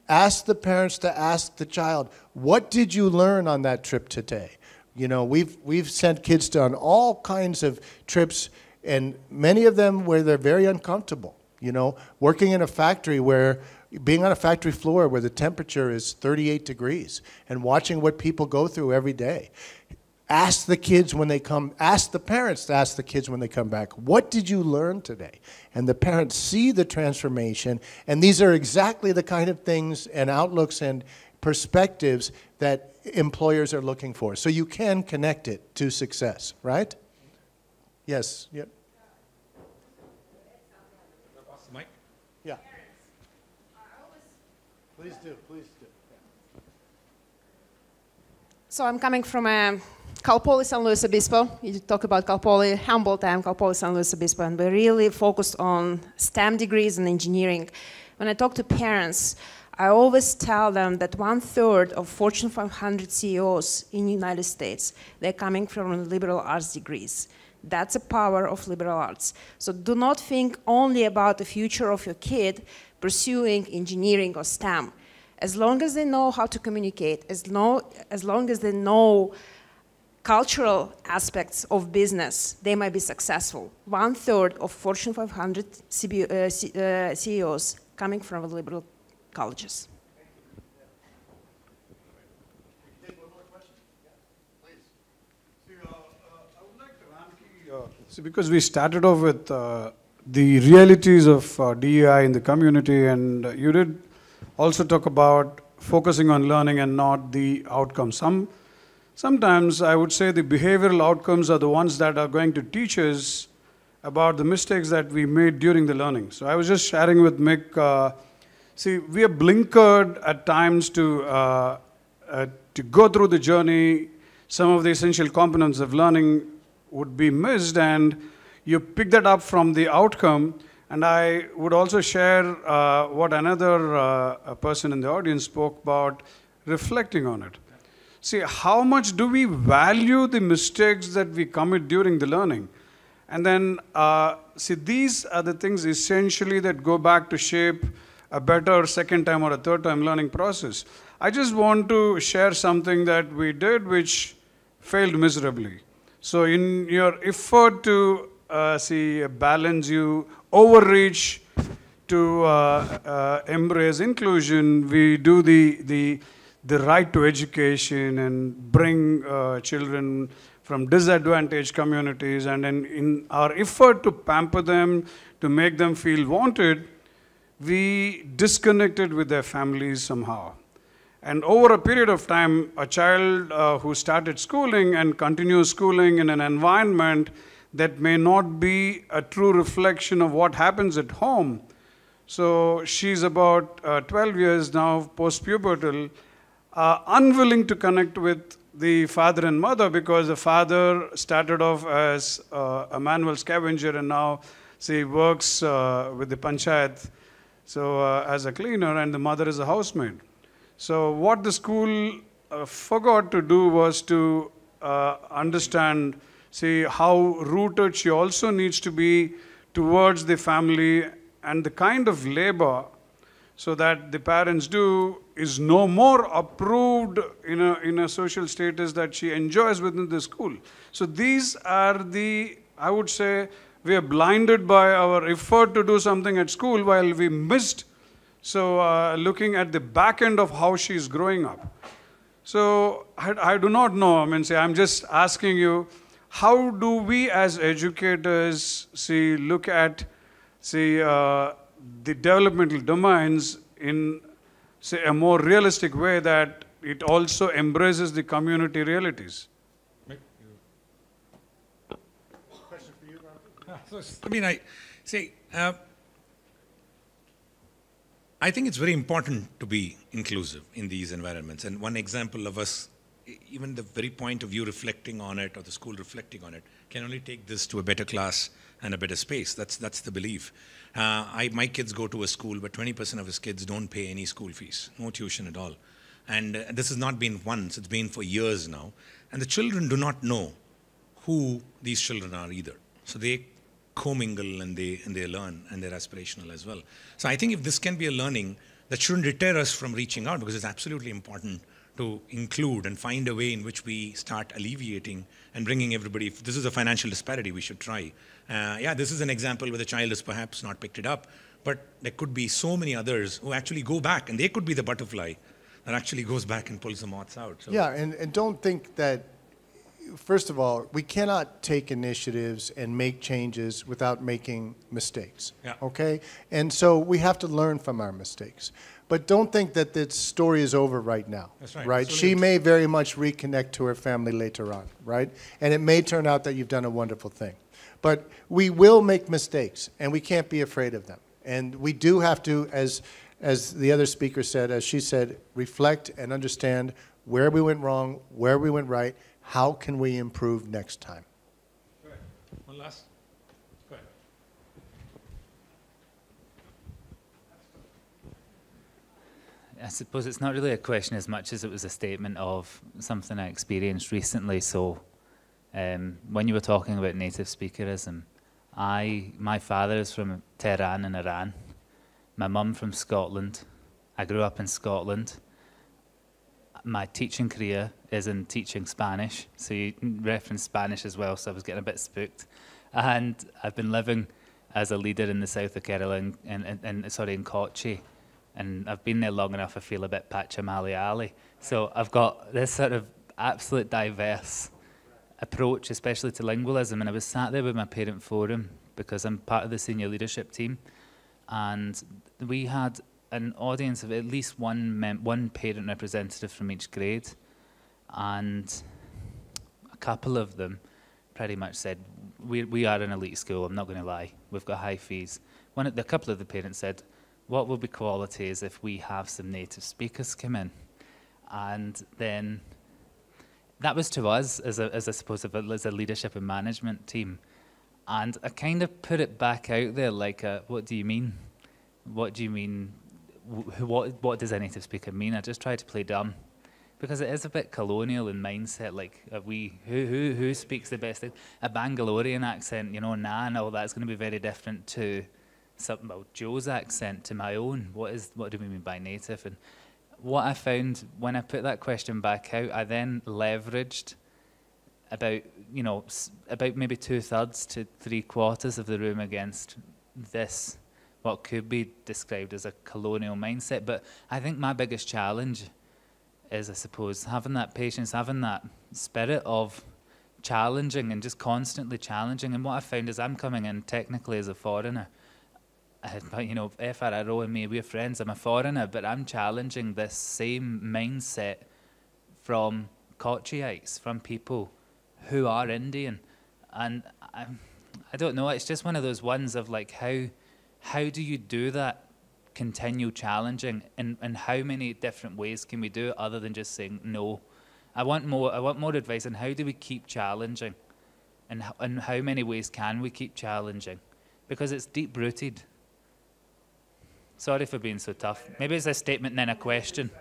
ask the parents to ask the child, what did you learn on that trip today? You know, we've sent kids on all kinds of trips, and many of them where they're very uncomfortable. You know, working in a factory being on a factory floor where the temperature is 38 degrees and watching what people go through every day. Ask the kids when they come, ask the parents to ask the kids when they come back, what did you learn today? And the parents see the transformation, and these are exactly the kind of things and outlooks and perspectives that employers are looking for. So you can connect it to success, right? Yes. Yep. Mike? Yeah. Please do. Please do. So I'm coming from Cal Poly San Luis Obispo. You talk about Cal Poly, Humboldt, and Cal Poly San Luis Obispo, and we're really focused on STEM degrees and engineering. When I talk to parents, I always tell them that 1/3 of Fortune 500 CEOs in the United States, they're coming from liberal arts degrees. That's the power of liberal arts. So do not think only about the future of your kid pursuing engineering or STEM. As long as they know how to communicate, as long as they know cultural aspects of business, they might be successful. 1/3 of Fortune 500 CEOs coming from liberal colleges. So because we started off with the realities of DEI in the community, and you did also talk about focusing on learning and not the outcomes. Sometimes I would say the behavioral outcomes are the ones that are going to teach us about the mistakes that we made during the learning. So I was just sharing with Mick, see, we are blinkered at times to go through the journey. Some of the essential components of learning would be missed, and you pick that up from the outcome. And I would also share what another person in the audience spoke about, reflecting on it. See, how much do we value the mistakes that we commit during the learning? And then, see, these are the things essentially that go back to shape a better second time or a third time learning process. I just want to share something that we did which failed miserably. So in your effort to balance, you overreach to embrace inclusion. We do the right to education and bring children from disadvantaged communities, and in our effort to pamper them, to make them feel wanted, we disconnected with their families somehow. And over a period of time, a child who started schooling and continues schooling in an environment that may not be a true reflection of what happens at home. So she's about 12 years now, post-pubertal, unwilling to connect with the father and mother because the father started off as a manual scavenger and now she works with the panchayat, so as a cleaner, and the mother is a housemaid. So what the school forgot to do was to understand, see how rooted she also needs to be towards the family, and the kind of labor so that the parents do is no more approved in a social status that she enjoys within the school. So these are the, I would say, we are blinded by our effort to do something at school while we missed, so looking at the back end of how she's growing up. So I do not know, I mean, say, I'm just asking you, how do we as educators look at the developmental domains in a more realistic way that it also embraces the community realities? Question for you, Ram? I mean, I think it's very important to be inclusive in these environments. And one example of us, even the very point of view reflecting on it, or the school reflecting on it, can only take this to a better class and a better space. That's the belief. My kids go to a school where 20% of his kids don't pay any school fees, no tuition at all. And this has not been once, it's been for years now. And the children do not know who these children are either. So they commingle and they learn, and they're aspirational as well. So I think if this can be a learning, that shouldn't deter us from reaching out, because it's absolutely important to include and find a way in which we start alleviating and bringing everybody. If this is a financial disparity, we should try. Yeah, this is an example where the child has perhaps not picked it up, but there could be so many others who actually go back, and they could be the butterfly that actually goes back and pulls the moths out. So. Yeah, and don't think that, first of all, we cannot take initiatives and make changes without making mistakes, Yeah. okay? And so we have to learn from our mistakes. But don't think that the story is over right now. That's right. Right? So She may very much reconnect to her family later on, right? And it may turn out that you've done a wonderful thing. But we will make mistakes, and we can't be afraid of them. And we do have to, as the other speaker said, as she said, reflect and understand where we went wrong, where we went right, how can we improve next time. Go ahead. One last. Go ahead. I suppose it's not really a question as much as it was a statement of something I experienced recently. So when you were talking about native speakerism, my father is from Tehran in Iran. My mum from Scotland. I grew up in Scotland. My teaching career is in teaching Spanish. So you referenced Spanish as well, so I was getting a bit spooked. And I've been living as a leader in the south of Kerala, in Kochi. And I've been there long enough, I feel a bit Pachamalayali. So I've got this sort of absolute diverse approach, especially to lingualism. And I was sat there with my parent forum because I'm part of the senior leadership team. And we had an audience of at least one parent representative from each grade. And a couple of them pretty much said, we are an elite school, I'm not going to lie. We've got high fees. A couple of the parents said, what will be quality is if we have some native speakers come in. And then that was to us as I suppose as a leadership and management team. And I kind of put it back out there like, what do you mean? What do you mean? What does a native speaker mean? I just try to play dumb. Because it is a bit colonial in mindset, like who speaks the best? A Bangalorean accent, nah, and all that's going to be very different to Joe's accent, to my own. What do we mean by native? And what I found when I put that question back out, I then leveraged about maybe 2/3 to 3/4 of the room against this, what could be described as a colonial mindset. But I think my biggest challenge is, I suppose, having that patience, having that spirit of challenging and just constantly challenging. And what I found is I'm coming in technically as a foreigner. FRRO and me, we're friends, I'm a foreigner, but I'm challenging this same mindset from Kochiites, from people who are Indian. And I don't know, it's just one of those ones of like, how do you do that? Continue challenging, and how many different ways can we do it other than just saying no? I want more advice on how do we keep challenging, and how many ways can we keep challenging, because it's deep rooted. Sorry for being so tough. Maybe it's a statement and then a question.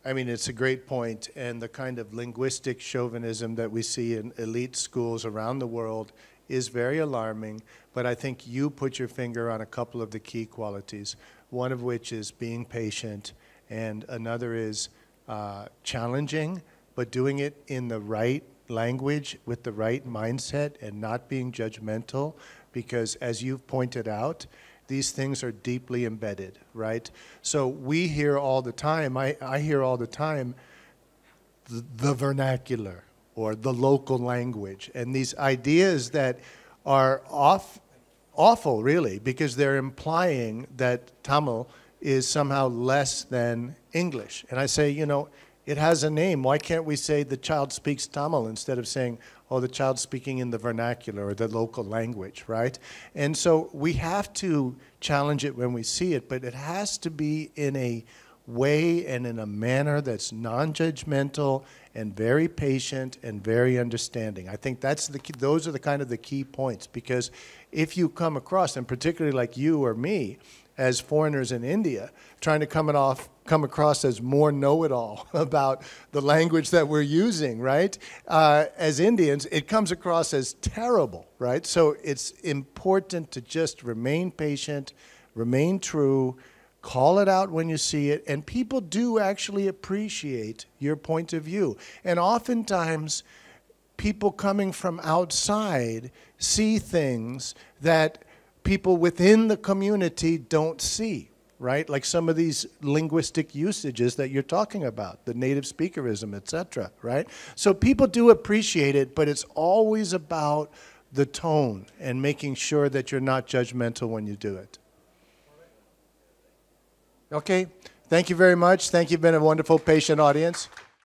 I mean, it's a great point, and the kind of linguistic chauvinism that we see in elite schools around the world is very alarming, but I think you put your finger on a couple of the key qualities, one of which is being patient, and another is challenging, but doing it in the right language with the right mindset and not being judgmental, because as you've pointed out, these things are deeply embedded, right? So we hear all the time, I hear all the time, the vernacular, or the local language. And these ideas that are awful, really, because they're implying that Tamil is somehow less than English. And I say, it has a name. Why can't we say the child speaks Tamil instead of saying, the child's speaking in the vernacular or the local language, right? And so we have to challenge it when we see it, but it has to be in a way and in a manner that's non-judgmental and very patient and very understanding. I think that's the key, those are the kind of the key points, because if you come across, and particularly like you or me, as foreigners in India, trying to come across as more know-it-all about the language that we're using, right? As Indians, it comes across as terrible, right? So it's important to just remain patient, remain true, call it out when you see it, and people do actually appreciate your point of view. And oftentimes, people coming from outside see things that people within the community don't see, right? Like some of these linguistic usages that you're talking about, the native speakerism, et cetera, right? So people do appreciate it, but it's always about the tone and making sure that you're not judgmental when you do it. Okay, thank you very much. Thank you, you've been a wonderful, patient audience.